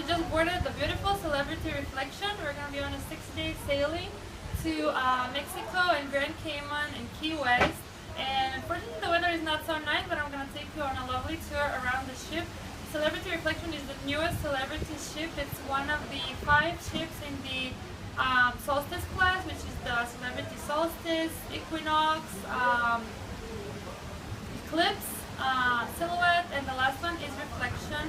just boarded the beautiful Celebrity Reflection. We're going to be on a 6-day sailing to Mexico and Grand Cayman and Key West. And unfortunately the weather is not so nice, but I'm going to take you on a lovely tour around the ship. Celebrity Reflection is the newest Celebrity ship. It's one of the 5 ships in the Solstice class, which is the Celebrity Solstice, Equinox, Eclipse, Silhouette, and the last one is Reflection.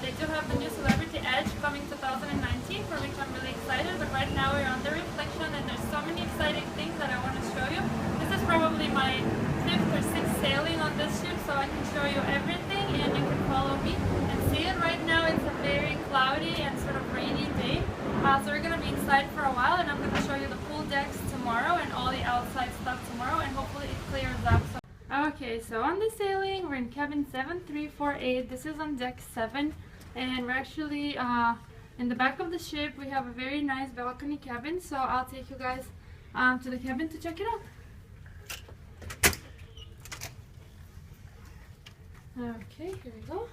They do have the new Celebrity Edge coming 2019, for which I'm really excited, but right now we're on the Reflection and there's so many exciting things that I want to show you. This is probably my 5th or 6th sailing on this ship, so I can show you everything and you can follow me and see it. Right now it's a very cloudy and sort of rainy day, so we're going to be inside for a while, and I'm going to show you the pool decks tomorrow and all the outside stuff tomorrow, and hopefully it clears up. Okay, so on the sailing, we're in cabin 7348. This is on deck 7, and we're actually in the back of the ship. We have a very nice balcony cabin, so I'll take you guys to the cabin to check it out. Okay, here we go.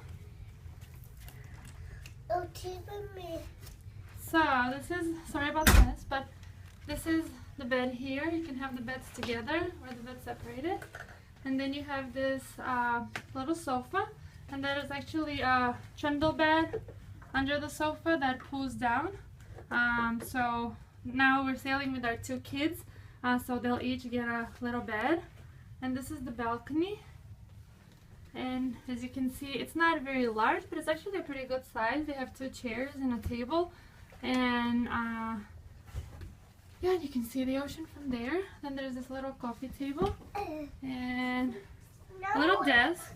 Oh, me. So this is, sorry about this, but this is the bed here. You can have the beds together or the beds separated. And then you have this little sofa, and there is actually a trundle bed under the sofa that pulls down. So now we're sailing with our 2 kids, so they'll each get a little bed. And this is the balcony. And as you can see, it's not very large, but it's actually a pretty good size. They have 2 chairs and a table, and yeah, you can see the ocean from there. Then there's this little coffee table and a little desk.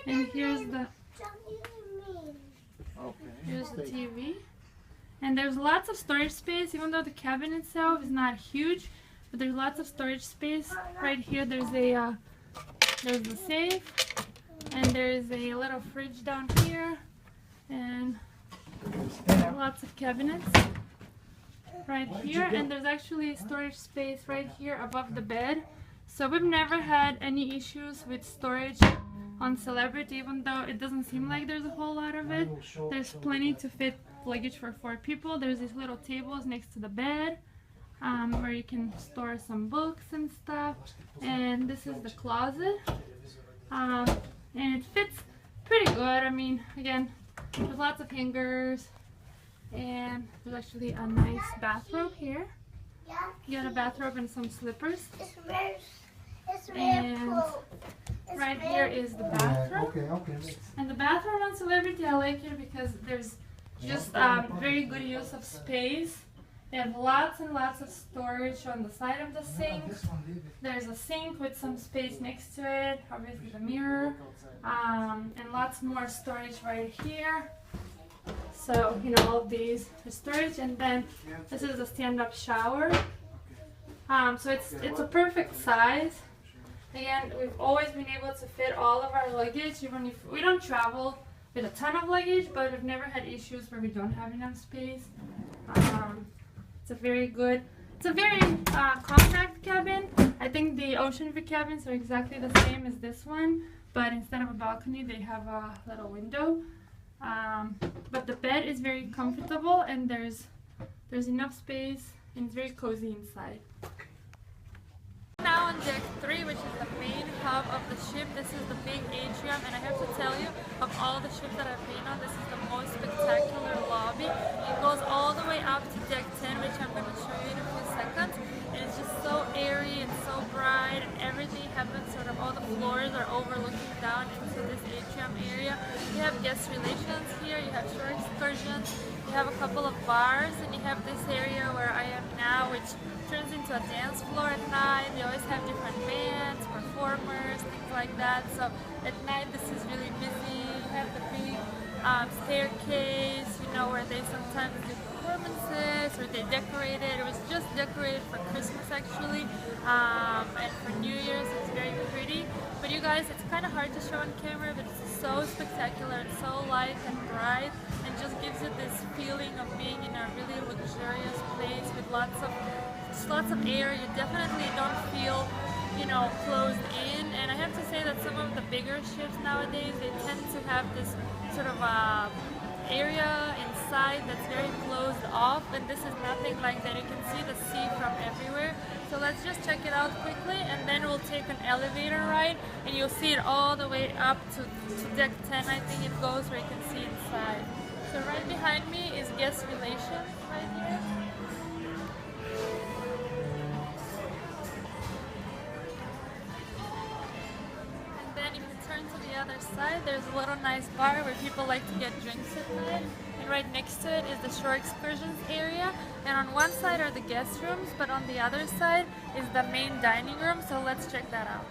And here's the TV. And there's lots of storage space, even though the cabin itself is not huge, but there's lots of storage space. Right here there's the safe, and there's a little fridge down here, and lots of cabinets right here, and there's actually storage space right here above the bed. So we've never had any issues with storage on Celebrity, even though it doesn't seem like there's a whole lot of it. There's plenty to fit luggage for 4 people. There's these little tables next to the bed where you can store some books and stuff, and this is the closet, and it fits pretty good. I mean, again, there's lots of hangers. And there's actually a nice bathrobe here. You got a bathrobe and some slippers. And right here is the bathroom. And the bathroom on Celebrity, I like it because there's just very good use of space. They have lots and lots of storage on the side of the sink. There's a sink with some space next to it, obviously the mirror, and lots more storage right here. So, you know, all of these for storage, and then this is a stand-up shower. So it's a perfect size. Again, we've always been able to fit all of our luggage, even if we don't travel with a ton of luggage, but we've never had issues where we don't have enough space. It's a very compact cabin. I think the Ocean View cabins are exactly the same as this one, but instead of a balcony, they have a little window. But the bed is very comfortable, and there's enough space, and it's very cozy inside. Now on deck 3, which is the main hub of the ship. This is the big atrium, and I have to tell you, of all the ships that I've been on, this is the most spectacular lobby. It goes all the way up to deck 10, which I'm going to show you in a few seconds. And it's just so airy and so bright, and everything happens sort of, all the floors are overlooking down into this atrium area. You have guest relations here, you have shore excursions, you have a couple of bars, and you have this area where I am now, which turns into a dance floor at night. They always have different bands, performers, things like that. So at night this is really busy. You have the big staircase, you know, where they sometimes do performances, or they decorate it. It was just decorated for Christmas actually, and for New Year's. It's very pretty. But you guys, it's kind of hard to show on camera, but it's so spectacular. It's so light and bright, and just gives you this feeling of being in a really luxurious place with lots of air. You definitely don't feel, you know, closed in. And I have to say that some of the bigger ships nowadays, they tend to have this sort of area inside that's very closed off, and this is nothing like that. You can see the sea from everywhere. So let's just check it out quickly, and then we'll take an elevator ride, and you'll see it all the way up to deck 10, I think it goes, where you can see inside. So right behind me is guest relations right here. And then if you turn to the other side, there's a little nice bar where people like to get drinks at night. And right next to it is the shore excursions area. And on one side are the guest rooms, but on the other side is the main dining room. So let's check that out.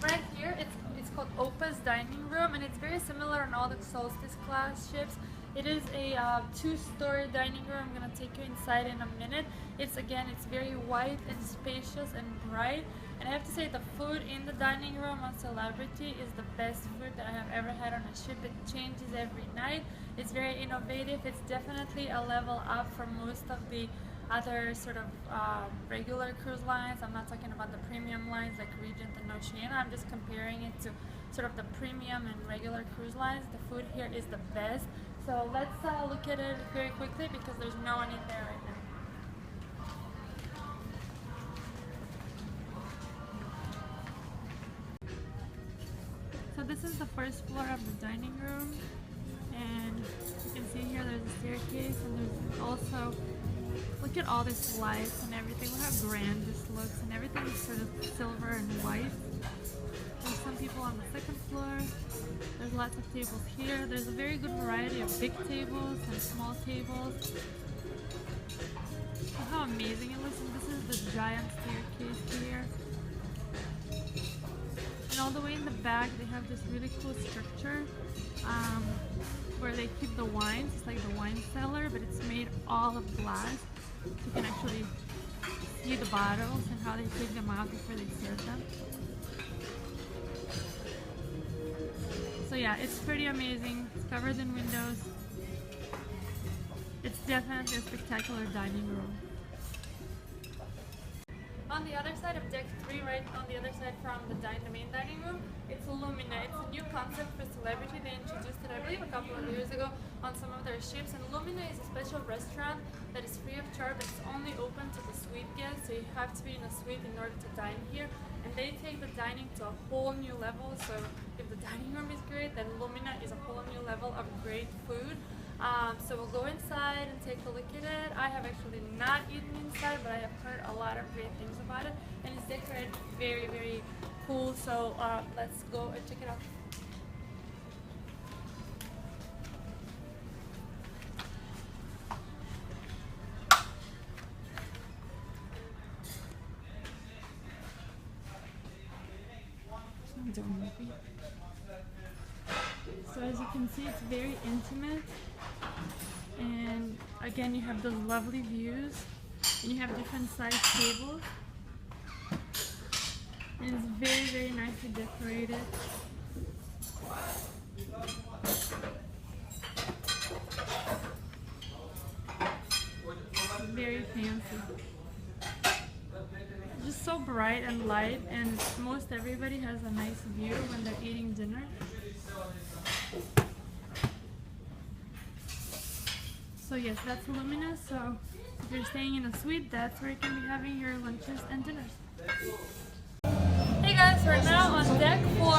Right here, it's called Opa's dining room, and it's very similar on all the Solstice class ships. It is a two-story dining room. I'm gonna take you inside in a minute. It's very white and spacious and bright. And I have to say, the food in the dining room on Celebrity is the best food that I have ever had on a ship. It changes every night. It's very innovative. It's definitely a level up from most of the other sort of regular cruise lines. I'm not talking about the premium lines like Regent and Oceania. I'm just comparing it to sort of the premium and regular cruise lines. The food here is the best. So let's look at it very quickly because there's no one in there right now. So this is the first floor of the dining room, and you can see here there's a staircase, and there's also, look at all these lights and everything. Look how grand this looks, and everything is sort of silver and white. There's some people on the second floor. There's lots of tables here. There's a very good variety of big tables and small tables. Look how amazing it looks. And this is the giant staircase here. And all the way in the back, they have this really cool structure where they keep the wines. It's like the wine cellar, but it's made all of glass. So you can actually see the bottles and how they take them out before they serve them. So yeah, it's pretty amazing. It's covered in windows. It's definitely a spectacular dining room. On the other side of deck 3, right on the other side from the main dining room, it's Lumina. It's a new concept for Celebrity. They introduced it, I believe, a couple of years ago on some of their ships. And Lumina is a special restaurant that is free of charge, but it's only open to the suite guests. So you have to be in a suite in order to dine here. And they take the dining to a whole new level. So if the dining room is great, then Lumina is a whole new level of great food. So we'll go inside and take a look at it. I have actually not eaten inside, but I have heard a lot of great things about it. And it's decorated very, very cool. So let's go and check it out. So as you can see, it's very intimate, and again you have those lovely views, and you have different size tables, and it's very, very nicely decorated. Very fancy. Just so bright and light, and most everybody has a nice view when they're eating dinner. So yes, that's Lumina. So if you're staying in a suite, that's where you can be having your lunches and dinners. Hey guys, we're now on deck 4,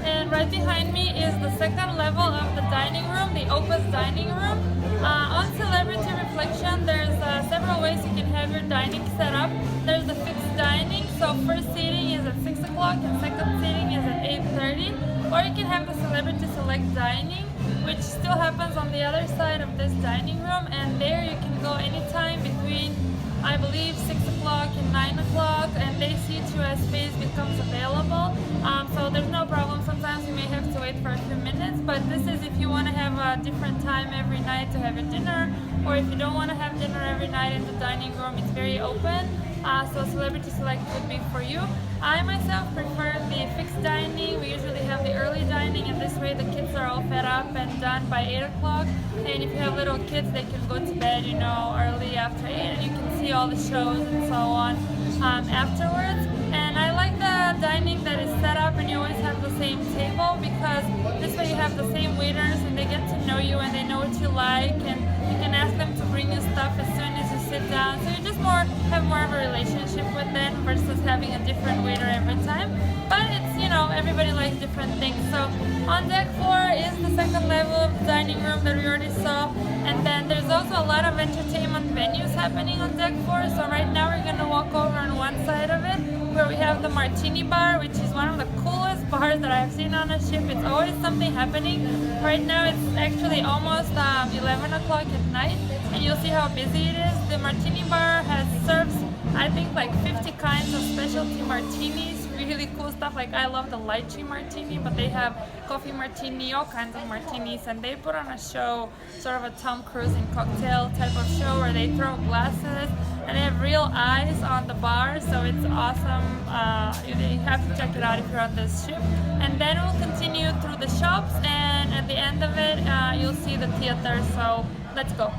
and right behind me is the second level of the dining room, the Opa's dining room. On Celebrity Reflection, there's several ways you can have your dining set up. There's the fixed dining, so first seating is at 6 o'clock and second seating is at 8:30. Or you can have the Celebrity Select Dining, which still happens on the other side of this dining room, and there you can go anytime between, I believe, 6 o'clock and 9 o'clock, and they seat you as space becomes available. So there's no problem. Sometimes you may have to wait for a few minutes, but this is if you want to have a different time every night to have your dinner, or if you don't want to have dinner every night in the dining room, it's very open. So Celebrity Select would be for you. I myself prefer the fixed dining happening, and this way the kids are all fed up and done by 8 o'clock. And if you have little kids, they can go to bed, you know, early after 8, and you can see all the shows and so on afterwards. And I like the dining that is set up and you always have the same table, because this way you have the same waiters and they get to know you and they know what you like, and you can ask them to bring you stuff as soon as you sit down. So you just have more of a relationship with them versus having a different waiter every time. But it's, you know, everybody likes different things. So on deck 4 is the second level of the dining room that we already saw. And then there's also a lot of entertainment venues happening on deck 4. So right now we're going to walk over on one side of it where we have the Martini Bar, which is one of the coolest bars that I've seen on a ship. It's always something happening. Right now it's actually almost 11 o'clock at night, and you'll see how busy it is. The Martini Bar serves, I think, like 50 kinds of specialty martinis. Really cool stuff. Like, I love the lychee martini, but they have coffee martini, all kinds of martinis, and they put on a show, sort of a Tom Cruise in cocktail type of show, where they throw glasses and they have real eyes on the bar. So it's awesome. You have to check it out if you're on this ship. And then we'll continue through the shops, and at the end of it you'll see the theater. So let's go.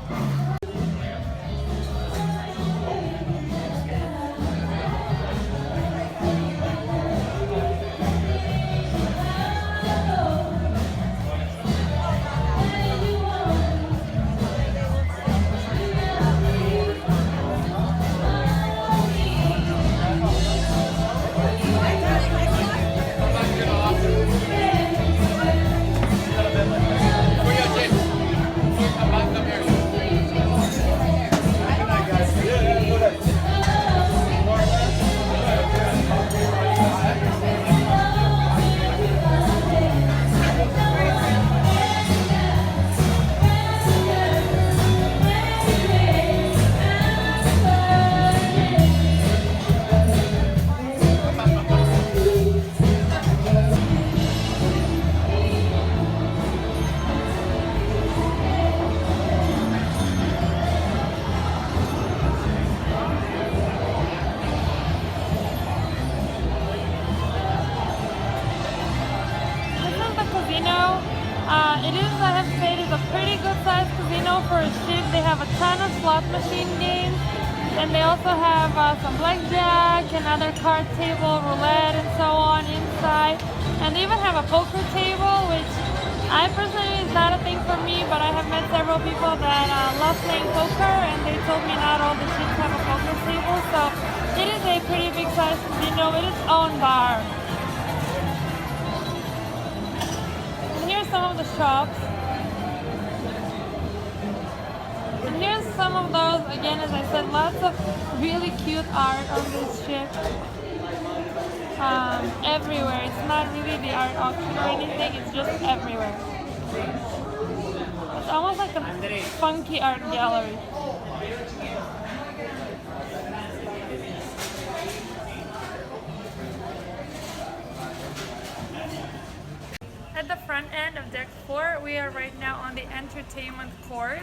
It is, I have to say, it is a pretty good sized casino for a ship. They have a ton of slot machine games, and they also have some blackjack and other card table, roulette, and so on inside. And they even have a poker table, which I personally is not a thing for me, but I have met several people that love playing poker, and they told me not all the ships have a poker table. So it is a pretty big sized casino with its own bar. Here's some of the shops. And here's some of those, again, as I said, lots of really cute art on this ship. Everywhere. It's not really the art auction or anything, it's just everywhere. It's almost like a funky art gallery. At the front end of deck 4, we are right now on the entertainment court.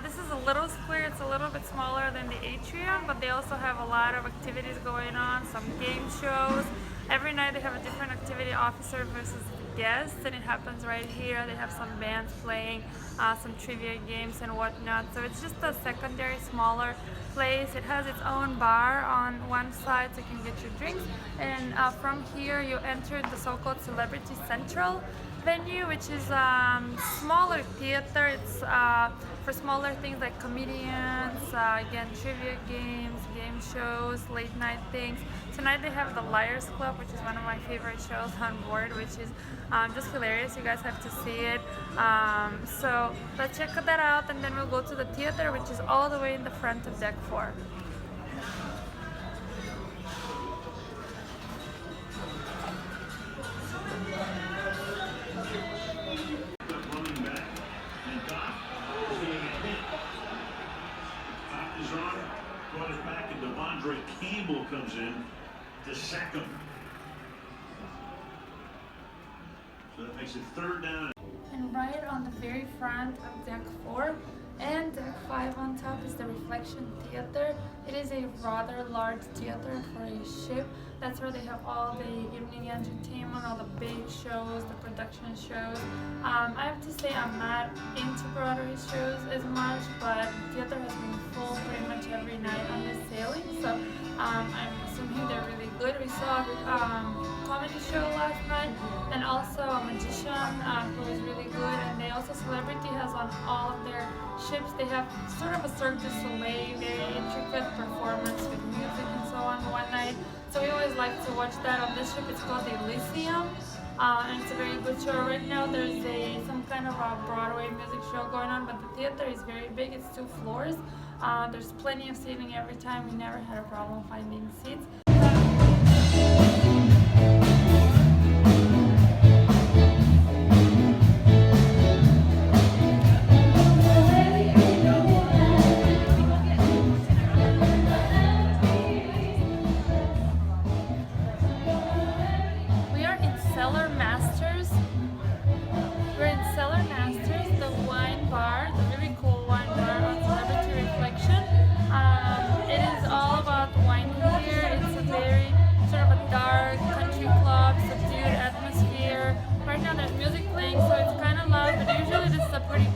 This is a little square, it's a little bit smaller than the atrium, but they also have a lot of activities going on, some game shows. Every night they have a different activity, officer versus guests, and it happens right here. They have some bands playing, some trivia games and whatnot. So it's just a secondary, smaller place. It has its own bar on one side so you can get your drinks. And from here you enter the so-called Celebrity Central venue, which is smaller theater. It's for smaller things like comedians, again, trivia games, game shows, late night things. Tonight they have the Liars Club, which is one of my favorite shows on board, which is just hilarious. You guys have to see it. So let's check that out, and then we'll go to the theater, which is all the way in the front of deck 4. Andre Campbell comes in to sack him. So that makes it third down. And right on the very front of deck 4 And deck 5 on top is the Reflection Theater. It is a rather large theater for a ship. That's where they have all the evening entertainment, all the big shows, the production shows. I have to say I'm not into Broadway shows as much, but the theater has been full pretty much every night on this sailing, so I'm assuming they're really good. We saw a comedy show last night, and also a magician who is really good, and they also Celebrity has on all of their ships. They have sort of a Cirque du Soleil, very intricate performance with music and so on one night. So we always like to watch that on this ship. It's called Elysium, and it's a very good show. Right now there's some kind of a Broadway music show going on, but the theater is very big. It's 2 floors. There's plenty of seating every time. We never had a problem finding seats.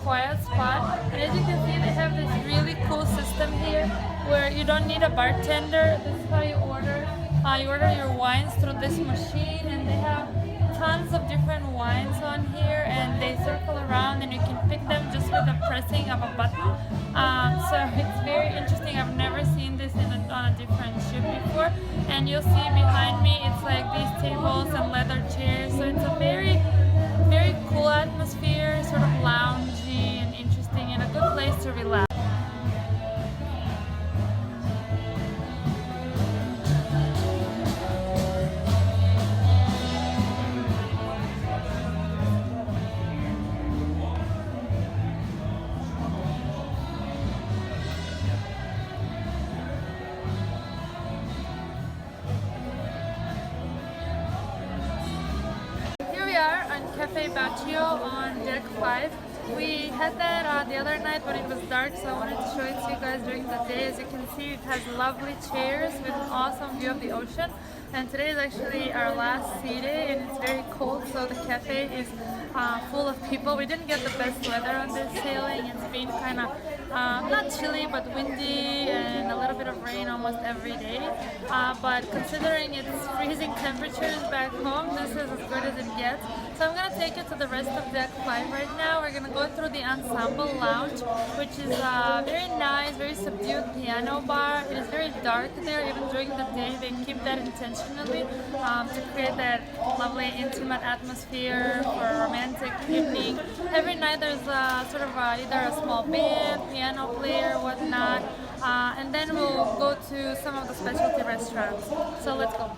Quiet spot, and as you can see they have this really cool system here where you don't need a bartender. This is how you order. You order your wines through this machine, and they have tons of different wines on here, and they circle around and you can pick them just with the pressing of a button. So it's very interesting. I've never seen this on a different ship before, and you'll see behind me it's like these tables and leather chairs, so it's a very cool atmosphere, sort of loungy and interesting, and a good place to relax. Cafe Baccio on deck 5. We had that the other night when it was dark, so I wanted to show it to you guys during the day. As you can see, it has lovely chairs with an awesome view of the ocean. And today is actually our last sea day, and it's very cold, so the cafe is full of people. We didn't get the best weather on this sailing. It's been kind of not chilly, but windy and a little bit of rain almost every day. But considering it's freezing temperatures back home, this is as good as it gets. So I'm going to take you to the rest of deck 5 right now. We're going to go through the Ensemble Lounge, which is a very nice, very subdued piano bar. It is very dark there. Even during the day, they keep that intentionally to create that lovely, intimate atmosphere for a romantic evening. Every night there's sort of either a small band, piano player, whatnot, and then we'll go to some of the specialty restaurants. So let's go.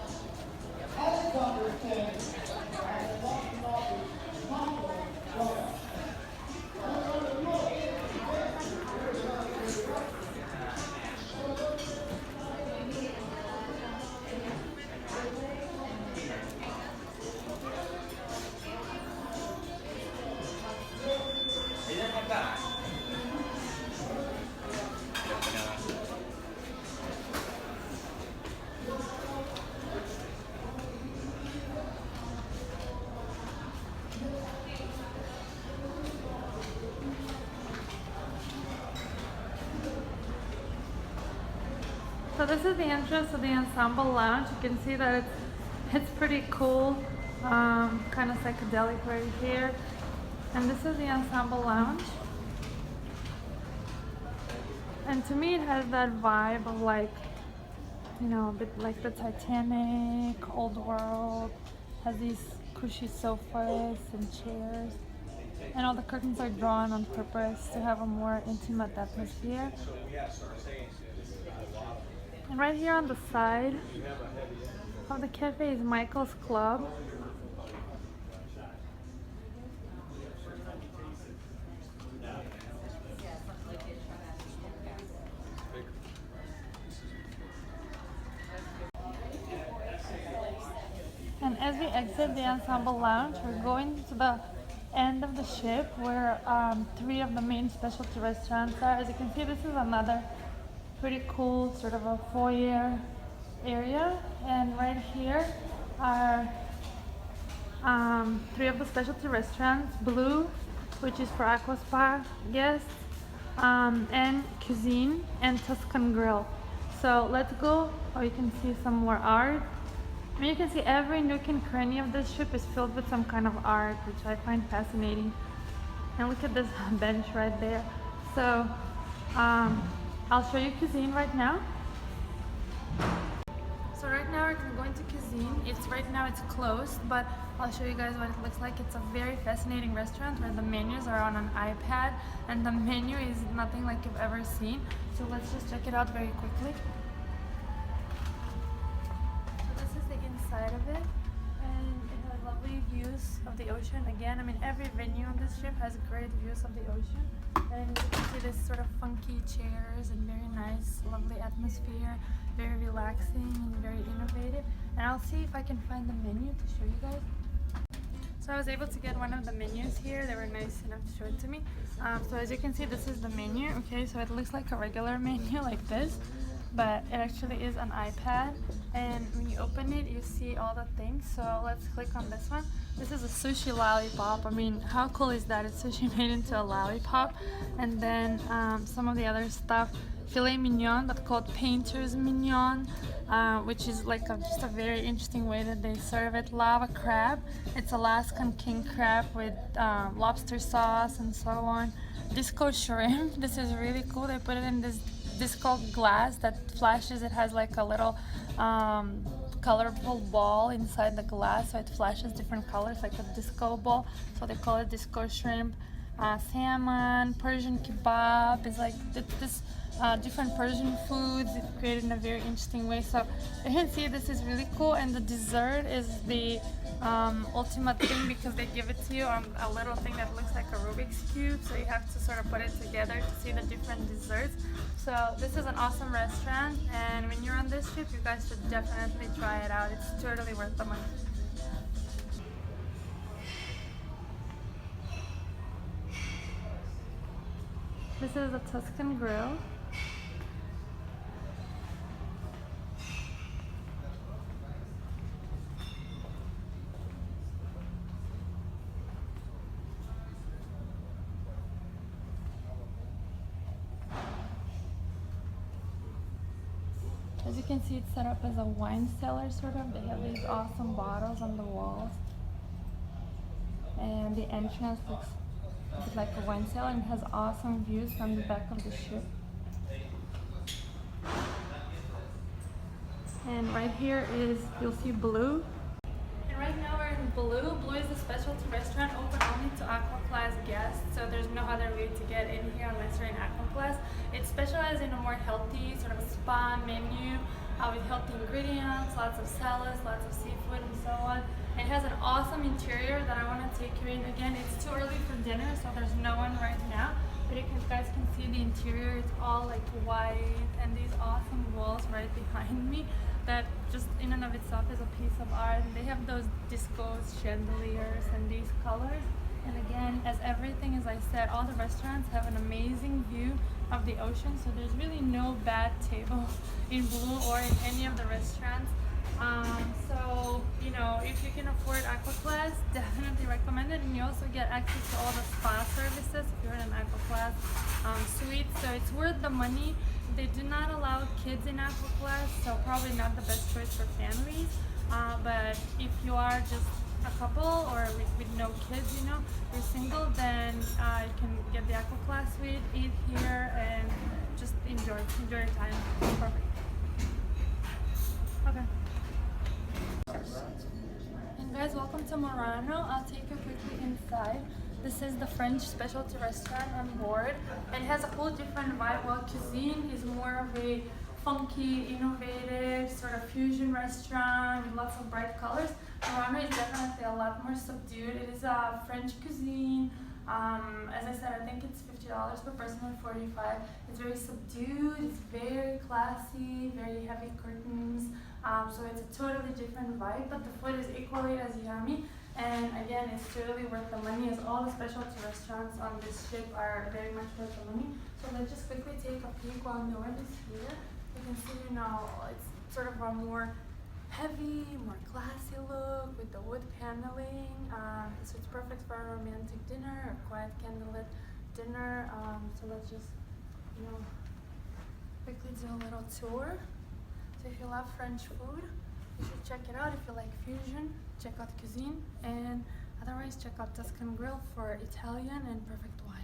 So this is the entrance to the Ensemble Lounge. You can see that it's pretty cool, kind of psychedelic right here. And this is the Ensemble Lounge. And to me it has that vibe of like, you know, a bit like the Titanic, old world. Has these cushy sofas and chairs. And all the curtains are drawn on purpose to have a more intimate atmosphere. And right here on the side of the cafe is Michael's Club. And as we exit the Ensemble Lounge, we're going to the end of the ship where three of the main specialty restaurants are. As you can see, this is another pretty cool sort of a foyer area, and right here are three of the specialty restaurants: Blue, which is for aqua spa guests, and Cuisine and Tuscan Grill. So let's go. Oh, you can see some more art. I mean, you can see every nook and cranny of this ship is filled with some kind of art, which I find fascinating. And look at this bench right there. So I'll show you Cuisine right now. So right now we're going to Cuisine. Right now it's closed, but I'll show you guys what it looks like. It's a very fascinating restaurant where the menus are on an iPad, and the menu is nothing like you've ever seen. So let's just check it out very quickly. So this is the inside of it, and it has lovely views of the ocean. Again, I mean, every venue on this ship has great views of the ocean. And you can see this sort of funky chairs and very nice, lovely atmosphere, very relaxing and very innovative. And I'll see if I can find the menu to show you guys. So I was able to get one of the menus here. They were nice enough to show it to me. So as you can see, this is the menu. Okay, so it looks like a regular menu like this, but it actually is an iPad. And when you open it, you see all the things. So let's click on this one. This is a sushi lollipop. I mean, how cool is that? It's sushi made into a lollipop. And then some of the other stuff. Filet mignon, that's called painter's mignon, which is like just a very interesting way that they serve it. Lava crab, it's Alaskan king crab with lobster sauce and so on. Disco shrimp, this is really cool. They put it in this disco glass that flashes. It has like a little colorful ball inside the glass, so it flashes different colors like a disco ball. So they call it disco shrimp. Salmon, Persian kebab is like this different Persian foods created in a very interesting way. So you can see this is really cool, and the dessert is the ultimate thing because they give it to you on a little thing that looks like a Rubik's Cube, so you have to sort of put it together to see the different desserts. So this is an awesome restaurant, and when you're on this trip, you guys should definitely try it out. It's totally worth the money. This is a Tuscan Grill. As you can see, it's set up as a wine cellar sort of. They have these awesome bottles on the walls. And the entrance looks like a wine cellar and has awesome views from the back of the ship. And right here is, you'll see Blue. And right now we're in Blue. Blue is a specialty restaurant open only to Aqua Class guests, so there's no other way to get in here unless you're in Aqua Class. It's specialized in a more healthy sort of spa menu with healthy ingredients, lots of salads, lots of seafood and so on. It has an awesome interior that I want to take you in. Again, it's too early for dinner, so there's no one right now. But you guys can see the interior. It's all like white, and these awesome walls right behind me that just in and of itself is a piece of art. And they have those disco chandeliers and these colors. And again, as everything, as I said, all the restaurants have an amazing view of the ocean, so there's really no bad table in Blue or in any of the restaurants. So, you know, if you can afford Aqua Class, definitely recommend it. And you also get access to all the spa services if you're in an Aqua Class suite. So it's worth the money. They do not allow kids in Aqua Class, so probably not the best choice for families. But if you are just a couple or with no kids, you know, you're single, then you can get the Aqua Class suite, eat here, and just enjoy your time. It's perfect. Okay. And guys, welcome to Murano. I'll take you quickly inside. This is the French specialty restaurant on board, and it has a whole different vibe. While Cuisine is more of a funky, innovative, sort of fusion restaurant with lots of bright colors, Murano is definitely a lot more subdued. It is a French cuisine. As I said, I think it's $50 per person or $45. It's very subdued, it's very classy, very heavy curtains. So it's a totally different vibe, but the food is equally as yummy. And and again, it's really worth the money, as all the specialty restaurants on this ship are very much worth the money. So let's just quickly take a peek while Noel is here. You can see, you know, it's sort of a more heavy, more classy look with the wood paneling. So it's perfect for a romantic dinner or quiet candlelit dinner. So let's just, you know, quickly do a little tour. So if you love French food, you should check it out. If you like fusion, check out Cuisine, and otherwise check out Tuscan Grill for Italian and perfect wines.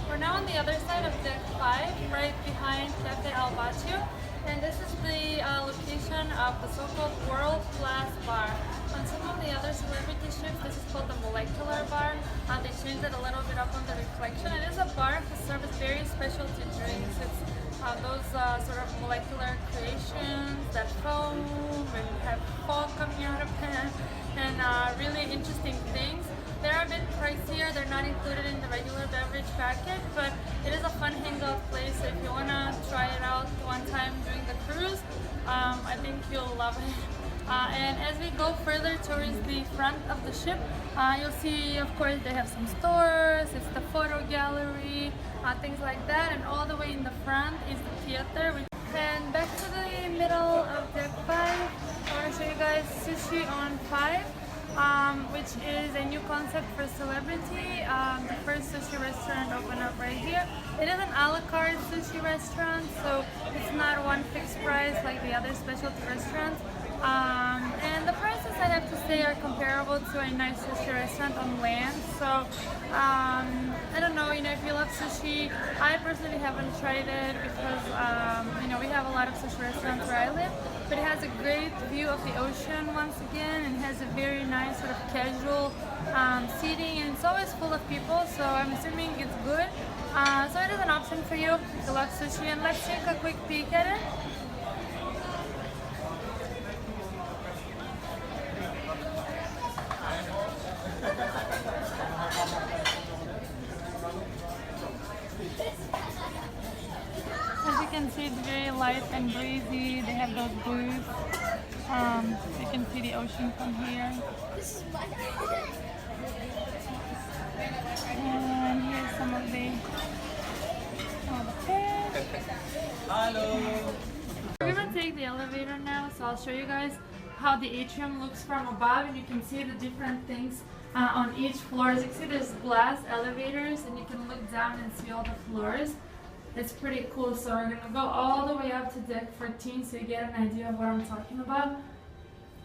We're now on the other side of deck 5, right behind Cafe Al Batio, and this is the location of the so-called world-class bar. On some of the other celebrity ships, this is called the molecular bar. They changed it a little bit up on the Reflection. It is a bar that serves very specialty drinks. It's those sort of molecular creations that foam and have fog coming out of them, and really interesting things. They're a bit pricier, they're not included in the regular beverage package, but it is a fun hangout place. So if you want to try it out one time during the cruise, I think you'll love it. And as we go further towards the front of the ship, you'll see, of course, they have some stores, it's the photo gallery, things like that, and all the way in the front is the theater. And back to the middle of deck 5, I want to show you guys Sushi on 5. Which is a new concept for Celebrity. The first sushi restaurant opened up right here. It is an a la carte sushi restaurant, so it's not one fixed price like the other specialty restaurants. And the prices, I have to say, are comparable to a nice sushi restaurant on land. So I don't know, if you love sushi, I personally haven't tried it because we have a lot of sushi restaurants where I live, but it has a great view of the ocean once again, and has a very nice sort of casual seating, and it's always full of people, so I'm assuming it's good. So it is an option for you if you love sushi, and let's take a quick peek at it. As you can see, it's very light and breezy. They have those booths. You can see the ocean from here. And here's some of the fish. Hello. We're gonna take the elevator now, so I'll show you guys how the atrium looks from above, and you can see the different things on each floor. As you can see, there's glass elevators, and you can look down and see all the floors. It's pretty cool. So we're gonna go all the way up to deck 14 so you get an idea of what I'm talking about.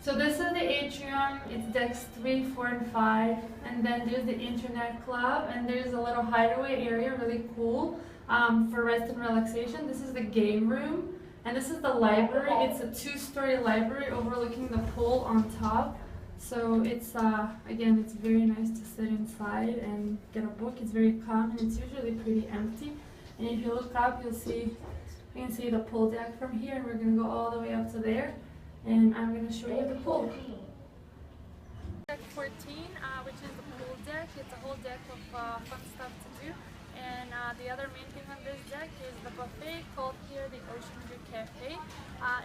So this is the atrium. It's decks 3, 4, and 5, and then there's the internet club, and there's a little hideaway area, really cool, for rest and relaxation. This is the game room, and this is the library. It's a 2-story library overlooking the pool on top. So it's again, it's very nice to sit inside and get a book. It's very calm, and it's usually pretty empty. And if you look up, you can see the pool deck from here, and we're gonna go all the way up to there, and I'm gonna show you the pool. Deck 14, which is the pool deck. It's a whole deck of fun stuff to do. And the other main thing on this deck is the buffet, called here the Ocean View Cafe.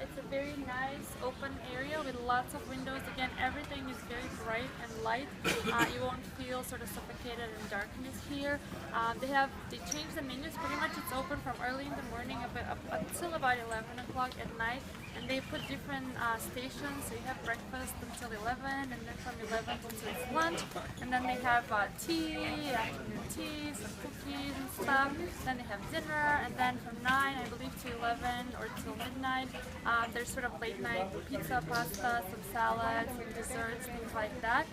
It's a very nice open area with lots of windows. Again, everything is very bright and light. You won't feel sort of suffocated in darkness here. They changed the menus. Pretty much it's open from early in the morning up until about 11 o'clock at night. And they put different stations, so you have breakfast until 11, and then from 11 until it's lunch, and then they have tea, afternoon tea, some cookies and stuff. Then they have dinner, and then from 9, I believe, to 11 or till midnight, there's sort of late night pizza, pasta, some salads, some desserts, things like that.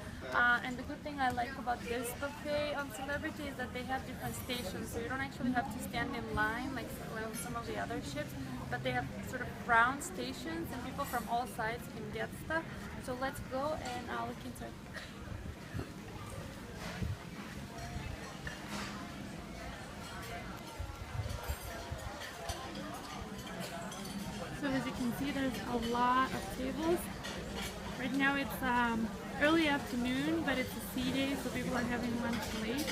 And the good thing I like about this buffet on Celebrity is that they have different stations, so you don't actually have to stand in line like some of the other ships, but they have sort of round stations, and people from all sides can get stuff. So let's go and I'll look into it. So as you can see, there's a lot of tables. Right now it's early afternoon, but it's a sea day, so people are having lunch late.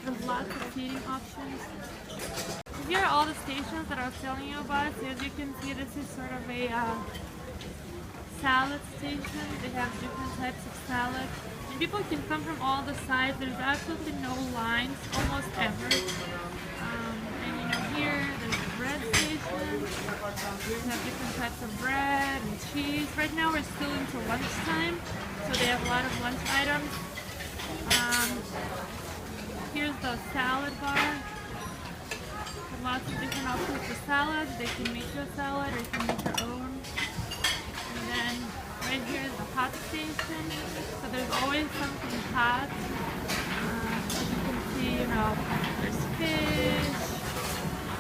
There's lots of seating options. Here are all the stations that I was telling you about. So as you can see, this is sort of a salad station. They have different types of salad. And people can come from all the sides. There's absolutely no lines, almost ever. And you know, here there's a bread station. We have different types of bread and cheese. Right now we're still into lunchtime, so they have a lot of lunch items. Here's the salad bar. Lots of different options for salads. They can make you a salad or you can make your own. And then right here is the hot station. So there's always something hot. As you can see, you know, there's fish,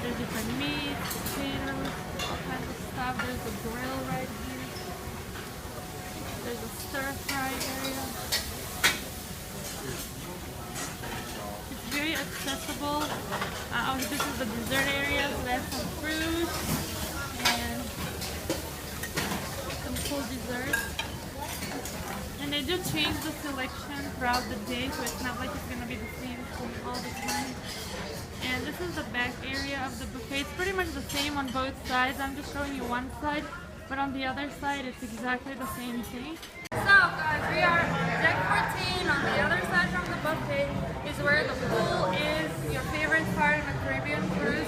there's different meats, potatoes, all kinds of stuff. There's a grill right here. There's a stir-fry area. Very accessible. This is the dessert area, so they have some fruit and some cool desserts. And they do change the selection throughout the day, so it's not like it's going to be the same thing all the time. And this is the back area of the buffet. It's pretty much the same on both sides. I'm just showing you one side, but on the other side it's exactly the same thing. So guys, we are on deck 14. On the other side from the buffet is where the pool is, your favorite part in a Caribbean cruise.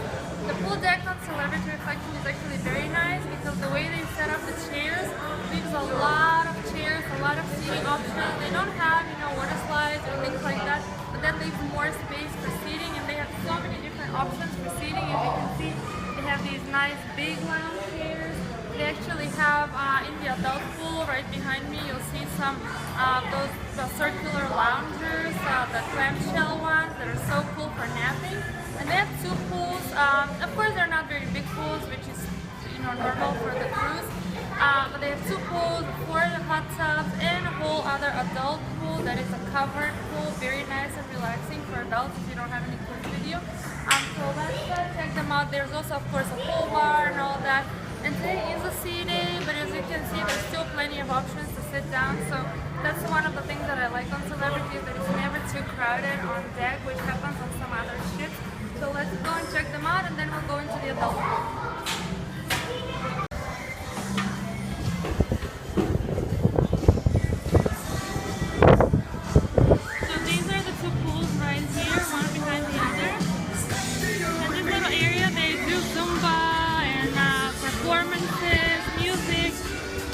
The pool deck on Celebrity Reflection is actually very nice because the way they set up the chairs leaves a lot of chairs, a lot of seating options. They don't have, you know, water slides or things like that, but that leaves more space for seating, and they have so many different options for seating. As you can see, they have these nice big lounge chairs. They actually have in the adult pool right behind me, you'll see some the circular loungers, the clamshell ones that are so cool for napping. And they have two pools. Of course, they're not very big pools, which is, you know, normal for the cruise. But they have two pools, 4 hot tubs, and a whole other adult pool that is a covered pool, very nice and relaxing for adults if you don't have any kids with you. So let's check them out. There's also, of course, a pool bar and all that. And today is a sea day, but as you can see, there's still plenty of options to sit down. So that's one of the things that I like on Celebrity, is that it's never too crowded on deck, which happens on some other ships. So let's go and check them out, and then we'll go into the adult pool. So these are the two pools right here, one behind the other. And this little area, they do Zumba, performances, music.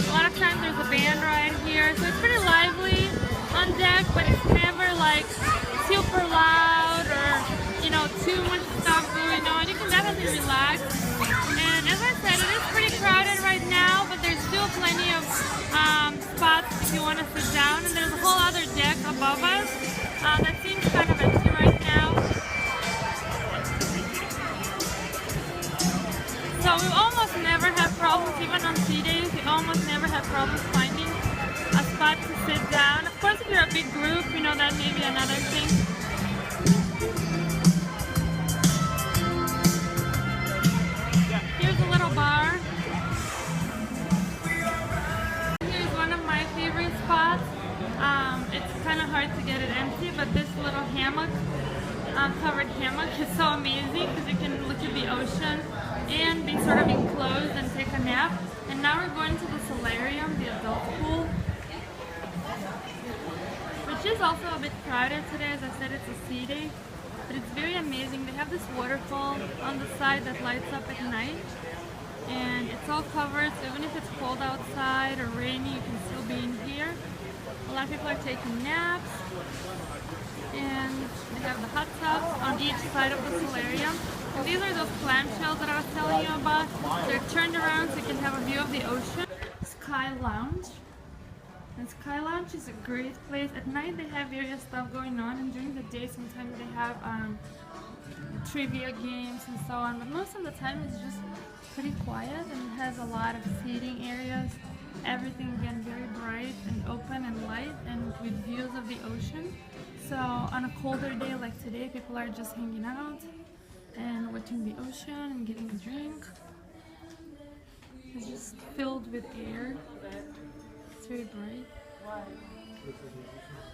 A lot of times there's a band right here, so it's pretty lively on deck, but it's never like super loud or, you know, too much stuff going on. You can definitely relax. And as I said, it is pretty crowded right now, but there's still plenty of spots if you want to sit down. And there's a whole other deck above us that seems kind of empty right now. So we almost never have problems, even on sea days, we almost never have problems finding a spot to sit down. Of course, if you're a big group, you know, that may be another thing. Here's a little bar. Here's one of my favorite spots. It's kind of hard to get it empty, but this little hammock, covered hammock, is so amazing because you can look at the ocean and be sort of enclosed and take a nap. And now we're going to the solarium, the adult pool, which is also a bit crowded today. As I said, it's a sea day, but it's very amazing. They have this waterfall on the side that lights up at night, and it's all covered, so even if it's cold outside or rainy, you can still be in here. A lot of people are taking naps, and they have the hot tubs on each side of the solarium. And these are those clamshells that I was telling you about. They're turned around so you can have a view of the ocean. Sky Lounge. And Sky Lounge is a great place. At night they have various stuff going on, and during the day sometimes they have trivia games and so on. But most of the time it's just pretty quiet, and it has a lot of seating areas. Everything again very bright and open and light, and with views of the ocean. So on a colder day like today, people are just hanging out and watching the ocean and getting a drink. It's just filled with air. It's very bright.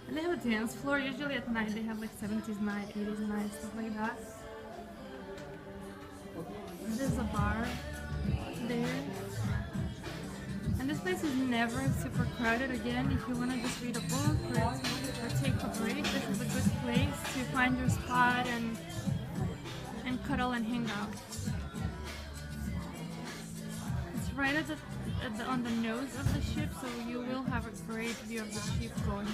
And they have a dance floor. Usually at night they have like 70s night, 80s night, stuff like that. There's a bar there. And this place is never super crowded. Again, if you want to just read a book or take a break, this is a good place to find your spot and cuddle and hang out. It's right on the nose of the ship, so you will have a great view of the ship going.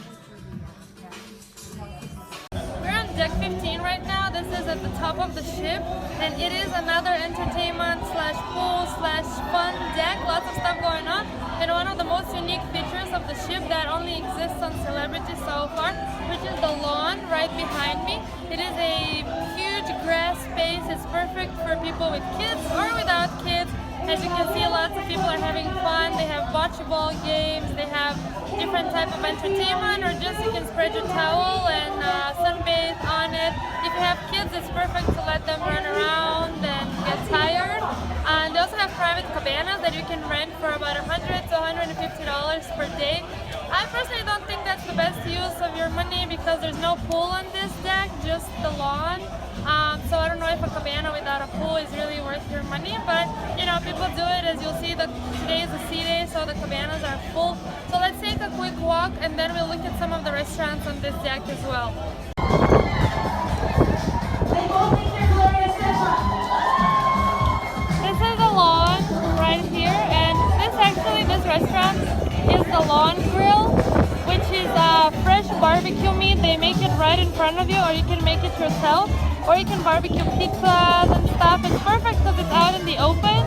We're on deck 15 right now. This is at the top of the ship, and it is another entertainment slash pool slash fun deck. Lots of stuff going on, and one of the most unique features of the ship that only exists on Celebrity so far, which is the lawn right behind me. It is a huge grass space. It's perfect for people with kids or without kids. As you can see, lots of people are having fun. They have bocce ball games, they have different type of entertainment, or just you can spread your towel and sunbathe on it. If you have kids, it's perfect to let them run around and get tired. And they also have private cabanas that you can rent for about $100 to $150 per day. I personally don't think that's the best use of your money because there's no pool on this deck, just the lawn. So I don't know if a cabana without a pool is really worth your money, but you know, people do it. As you'll see, today is a sea day, so the cabanas are full. So let's take a quick walk and then we'll look at some of the restaurants on this deck as well. This is the lawn right here, and this restaurant is the Lawn Grill, which is fresh barbecue meat. They make it right in front of you, or you can make it yourself, or you can barbecue pizzas and stuff. It's perfect because it's out in the open,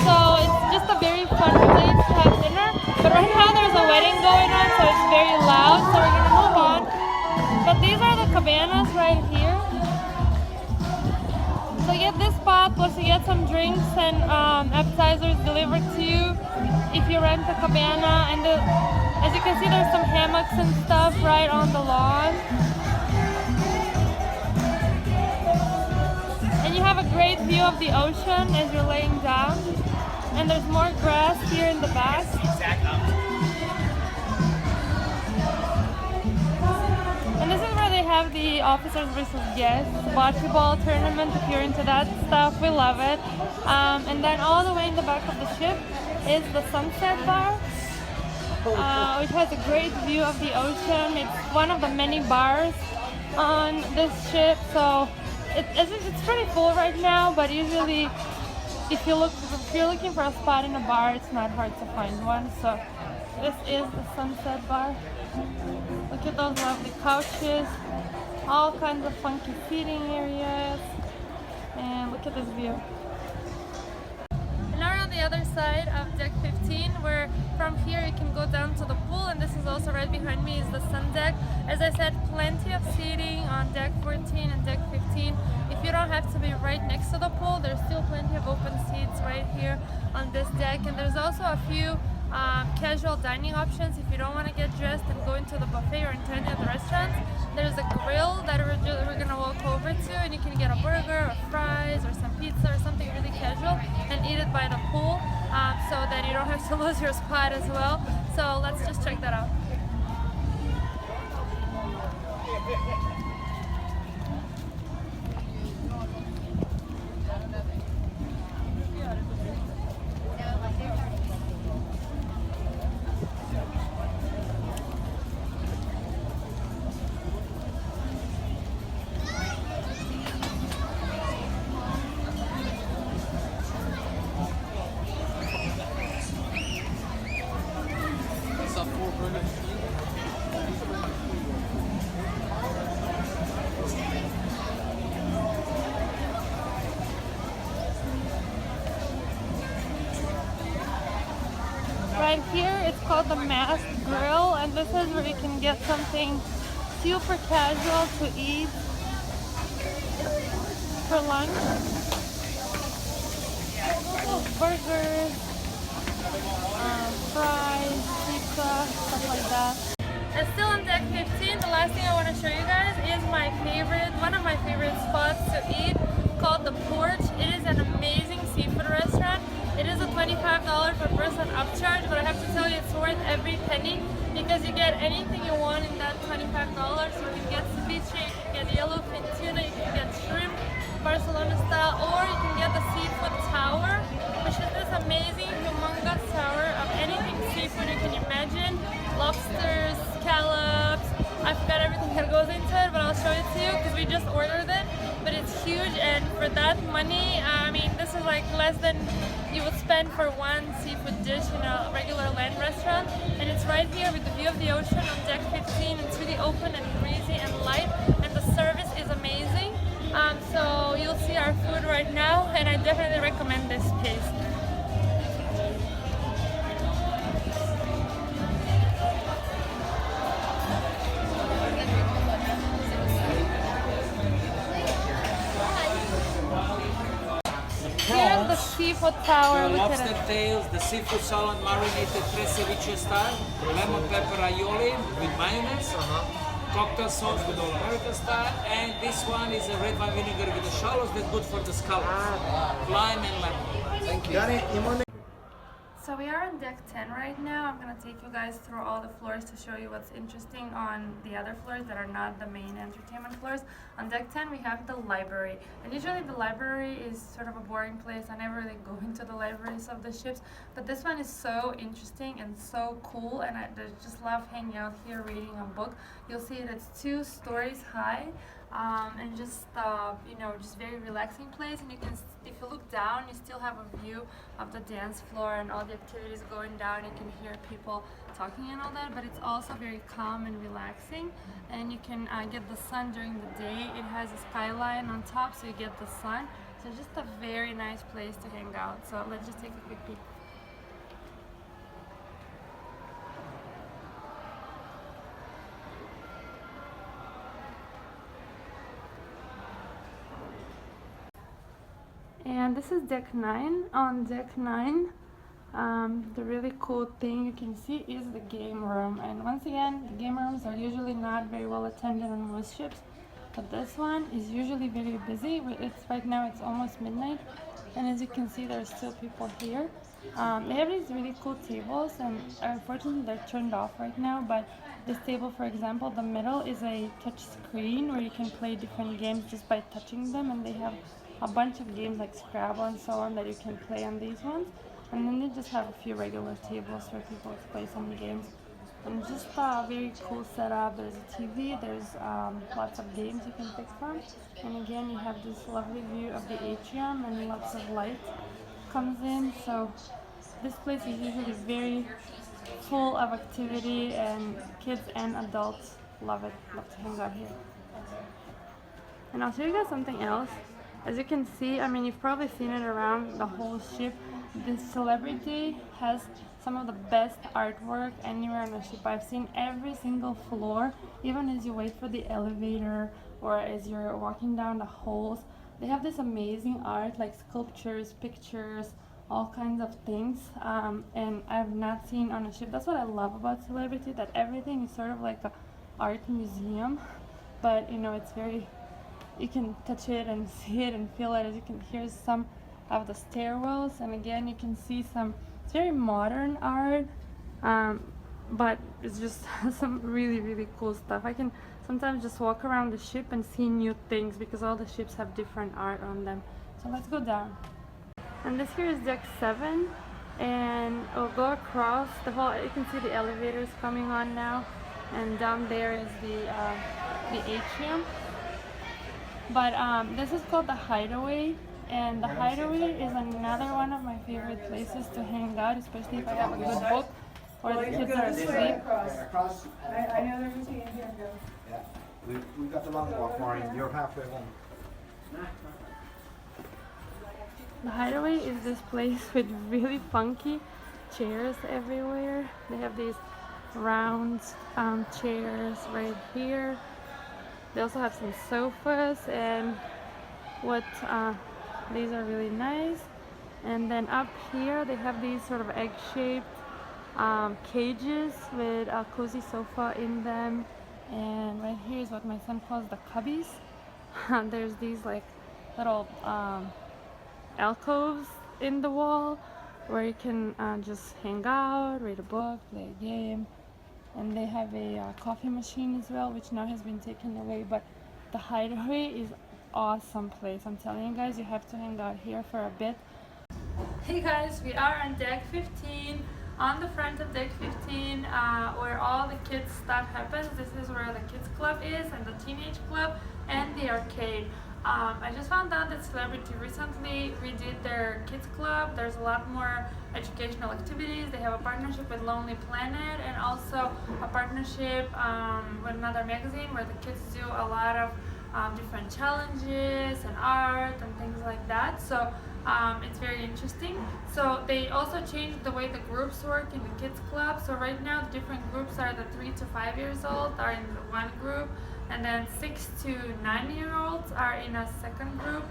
so it's just a very fun place to have dinner. But right now there's a wedding going on, so it's very loud, so we're gonna move on. But these are the cabanas right here. So you get this spot, plus you get some drinks and appetizers delivered to you if you rent a cabana. And as you can see, there's some hammocks and stuff right on the lawn. And you have a great view of the ocean as you're laying down. And there's more grass here in the back. And this is where they have the officers versus guests bocce ball tournament. If you're into that stuff, we love it. And then all the way in the back of the ship is the Sunset Bar, which has a great view of the ocean. It's one of the many bars on this ship, so it's pretty full right now. But usually, if you're looking for a spot in a bar, it's not hard to find one. So this is the Sunset Bar. Look at those lovely couches, all kinds of funky seating areas, and look at this view. And now we're on the other side of deck 15, where from here you can go down to the pool, and this is also right behind me is the sun deck. As I said, plenty of seating on deck 14 and deck 15. If you don't have to be right next to the pool, there's still plenty of open seats right here on this deck, and there's also a few casual dining options if you don't want to get dressed and go into the buffet or into any of the restaurants. There's a grill that we're gonna walk over to, and you can get a burger or fries or some pizza or something really casual and eat it by the pool, so that you don't have to lose your spot as well. So let's just check that out. Right here, it's called the Masked Grill, and this is where you can get something super casual to eat for lunch. Burgers, fries, pizza, stuff like that. And still on deck 15, the last thing I want to show you guys is one of my favorite spots to eat, called the Porch. It is an amazing seafood restaurant. It is a $25 per person upcharge, but I have to tell you it's worth every penny because you get anything you want in that $25. So you can get ceviche, you can get yellowfin tuna, you can get shrimp, Barcelona style, or you can get the seafood tower, which is this amazing, humongous tower of anything seafood you can imagine. Lobsters, scallops, I forgot everything that goes into it, but I'll show it to you because we just ordered it. But it's huge, and for that money, I mean, this is like less than you would spend for one seafood dish in a regular land restaurant. And it's right here with the view of the ocean on deck 15. It's really open and breezy and light, and the service is amazing. So you'll see our food right now, and I definitely recommend this place. Here's the seafood tower. The Look lobster at it. tails, the seafood salad marinated tres ceviche style, lemon pepper aioli with mayonnaise, cocktail sauce with all American style, and this one is a red wine vinegar with the shallots that's good for the scallops, lime and lemon. Thank you. So we are on deck 10 right now. I'm gonna take you guys through all the floors to show you what's interesting on the other floors that are not the main entertainment floors. On deck 10 we have the library, and usually the library is sort of a boring place. I never really go into the libraries of the ships, but this one is so interesting and so cool, and I just love hanging out here reading a book. You'll see it's 2 stories high. And just you know, just very relaxing place, and you can, if you look down, you still have a view of the dance floor and all the activities going down. You can hear people talking and all that, but it's also very calm and relaxing, and you can get the sun during the day. It has a skyline on top, so you get the sun. So just a very nice place to hang out. So let's just take a quick peek. And this is deck 9. On deck 9, the really cool thing you can see is the game room. And once again, the game rooms are usually not very well attended on most ships, but this one is usually very busy. It's right now, it's almost midnight, and as you can see, there's still people here. They have these really cool tables, and unfortunately they're turned off right now, but this table, for example, the middle is a touch screen where you can play different games just by touching them, and they have a bunch of games like Scrabble and so on that you can play on these ones. And then they just have a few regular tables for people to play some games. And just a very cool setup. There's a TV, there's lots of games you can pick from. And again, you have this lovely view of the atrium, and lots of light comes in. So this place is usually very full of activity, and kids and adults love it, love to hang out here. And I'll show you guys something else. As you can see, I mean, you've probably seen it around the whole ship. This Celebrity has some of the best artwork anywhere on the ship. I've seen every single floor, even as you wait for the elevator or as you're walking down the halls. They have this amazing art, like sculptures, pictures, all kinds of things, and I've not seen on a ship. That's what I love about Celebrity, that everything is sort of like a art museum, but you know, it's very, you can touch it and see it and feel it. As you can hear some of the stairwells, and again you can see some, it's very modern art, but it's just some really cool stuff. I can sometimes just walk around the ship and see new things because all the ships have different art on them. So let's go down. And this here is deck 7, and we'll go across the whole, you can see the elevators coming on now, and down there is the atrium. But this is called the Hideaway, and the Hideaway is another one of my favorite places to hang out, especially if I have a good book or the kids are asleep. Across. I know they're missing in here. Yeah. We got the long walk, Maureen. You're halfway home. The Hideaway is this place with really funky chairs everywhere. They have these round chairs right here. They also have some sofas, and these are really nice. And then up here they have these sort of egg-shaped cages with a cozy sofa in them. And right here is what my son calls the cubbies. There's these like little alcoves in the wall where you can just hang out, read a book, play a game. And they have a coffee machine as well, which now has been taken away. But the Hideaway is awesome place. I'm telling you guys, you have to hang out here for a bit. Hey guys, we are on deck 15. On the front of deck 15, where all the kids stuff happens. This is where the kids club is, and the teenage club, and the arcade. I just found out that Celebrity recently redid their kids club. There's a lot more educational activities. They have a partnership with Lonely Planet, and also a partnership with another magazine where the kids do a lot of different challenges and art and things like that. So it's very interesting. So they also changed the way the groups work in the kids club. So right now the different groups are the 3 to 5 years old are in one group, and then 6 to 9-year-olds are in a second group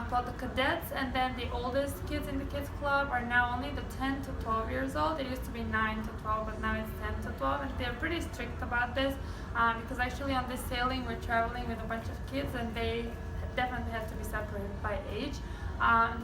called the cadets, and then the oldest kids in the kids club are now only the 10 to 12 years old. It used to be 9 to 12, but now it's 10 to 12, and they're pretty strict about this because actually on this sailing we're traveling with a bunch of kids, and they definitely have to be separated by age.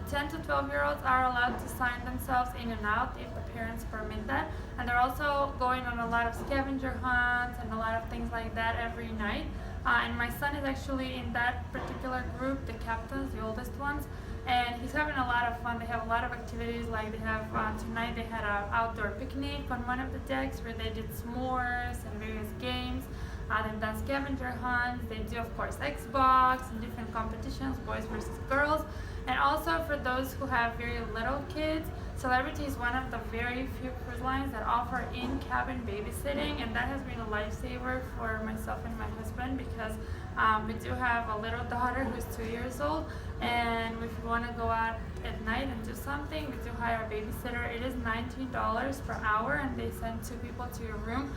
10 to 12-year-olds are allowed to sign themselves in and out if the parents permit that, and they're also going on a lot of scavenger hunts and a lot of things like that every night. And my son is actually in that particular group, the captains, the oldest ones, and he's having a lot of fun. They have a lot of activities, like they have tonight they had an outdoor picnic on one of the decks where they did s'mores and various games. They've done scavenger hunts. They do, of course, Xbox and different competitions, boys versus girls. And also for those who have very little kids, Celebrity is one of the very few cruise lines that offer in-cabin babysitting, and that has been a lifesaver for myself and my husband because we do have a little daughter who's 2 years old, and if we want to go out at night and do something, we do hire a babysitter. It is $19 per hour, and they send 2 people to your room.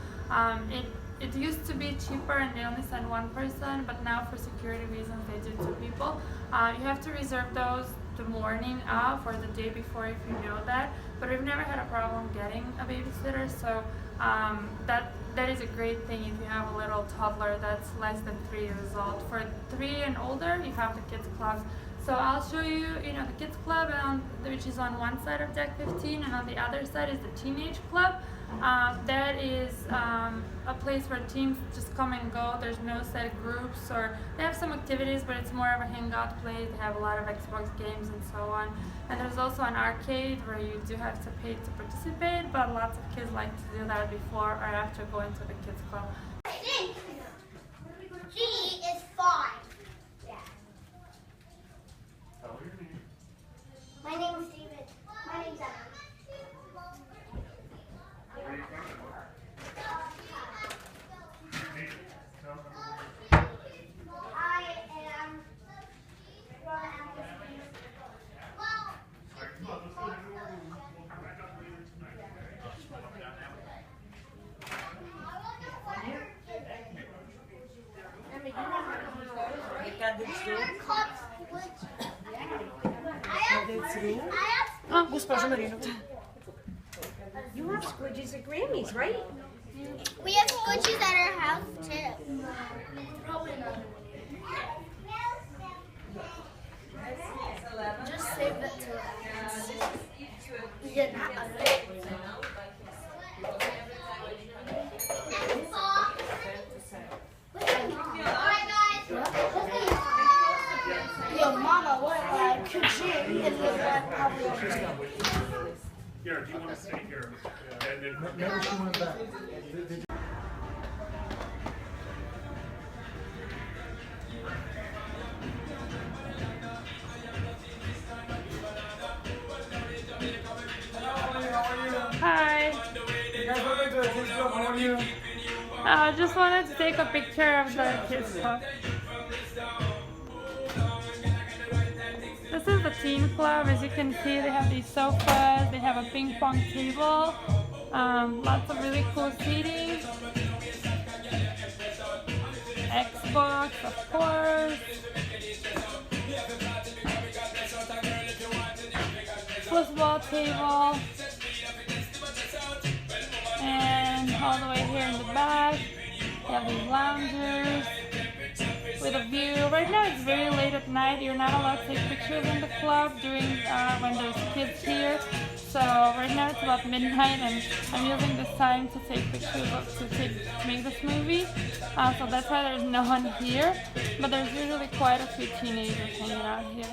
It used to be cheaper and they only send 1 person, but now for security reasons they do 2 people. You have to reserve those the morning of or the day before if you know that, but we've never had a problem getting a babysitter, so that is a great thing if you have a little toddler that's less than 3 years old. For 3 and older, you have the kids clubs. So I'll show you, the kids club, which is on one side of deck 15, and on the other side is the teenage club. That is a place where teens just come and go. There's no set groups, or they have some activities, but it's more of a hangout place. They have a lot of Xbox games and so on. And there's also an arcade where you do have to pay to participate, but lots of kids like to do that before or after going to the kids club. G is 5. Yeah. My name is David. My name's Emma. Госпожо Марина. You have squidgies at Grammy's, right? We have squidgies at our house too. Probably not. Just save it to yeah, not Yo, Mama, what could you and probably Here, do you want to stay here? And then Maybe she went back. Hi. I just wanted to take a picture of the kids club. This is the teen club. As you can see, they have these sofas, they have a ping pong table, lots of really cool seating, Xbox, of course, football table, and all the way here in the back, they have these loungers with a view. Right now it's very late at night. You're not allowed to take pictures in the club during when there's kids here. So right now it's about midnight, and I'm using this time to take pictures to make this movie. So that's why there's no one here, but there's usually quite a few teenagers hanging out here.